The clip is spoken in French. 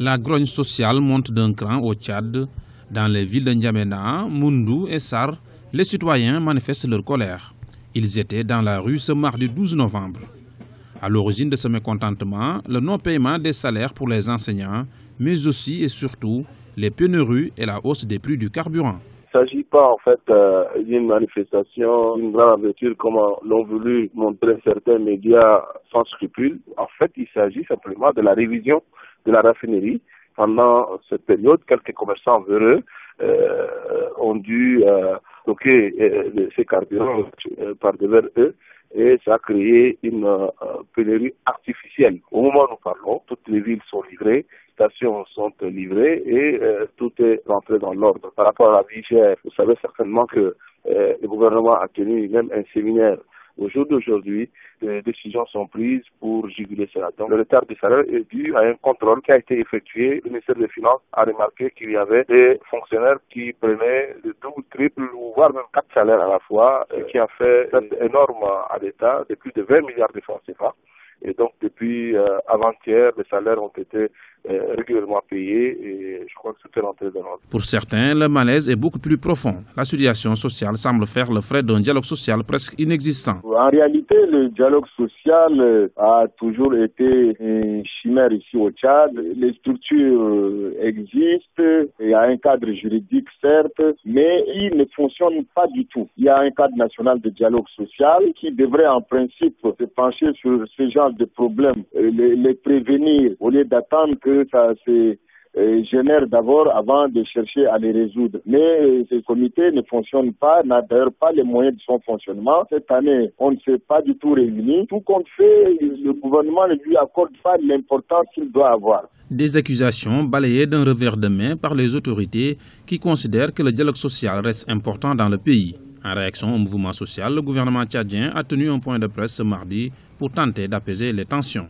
La grogne sociale monte d'un cran au Tchad. Dans les villes de N'Djamena, Moundou et Sar, les citoyens manifestent leur colère. Ils étaient dans la rue ce mardi 12 novembre. À l'origine de ce mécontentement, le non-paiement des salaires pour les enseignants, mais aussi et surtout les pénuries et la hausse des prix du carburant. Il ne s'agit pas en fait d'une manifestation, d'une grande aventure comme l'ont voulu montrer certains médias sans scrupules. En fait, il s'agit simplement de la révision de la raffinerie. Pendant cette période, quelques commerçants véreux ont dû bloquer ces carburants par devers eux et ça a créé une pénurie artificielle. Au moment où nous parlons, toutes les villes sont livrées, les stations sont livrées et tout est rentré dans l'ordre. Par rapport à la vie chère, vous savez certainement que le gouvernement a tenu même un séminaire. Au jour d'aujourd'hui, les décisions sont prises pour juguler cela. Donc, le retard du salaire est dû à un contrôle qui a été effectué. Le ministère des Finances a remarqué qu'il y avait des fonctionnaires qui prenaient le double, triple, voire même 4 salaires à la fois, qui a fait cette énorme à l'État de plus de 20 milliards de francs CFA. Et donc, depuis avant-hier, les salaires ont été régulièrement payés et je crois que tout est rentré dans l'ordre. Pour certains, le malaise est beaucoup plus profond. La situation sociale semble faire le frais d'un dialogue social presque inexistant. En réalité, le dialogue social a toujours été une chimère ici au Tchad. Les structures existent, il y a un cadre juridique certes, mais il ne fonctionne pas du tout. Il y a un cadre national de dialogue social qui devrait en principe se pencher sur ce genre de problèmes, les prévenir au lieu d'attendre que ça se génère d'abord avant de chercher à les résoudre. Mais ce comité ne fonctionne pas, n'a d'ailleurs pas les moyens de son fonctionnement. Cette année, on ne s'est pas du tout réunis. Tout compte fait, le gouvernement ne lui accorde pas l'importance qu'il doit avoir. Des accusations balayées d'un revers de main par les autorités qui considèrent que le dialogue social reste important dans le pays. En réaction au mouvement social, le gouvernement tchadien a tenu un point de presse ce mardi pour tenter d'apaiser les tensions.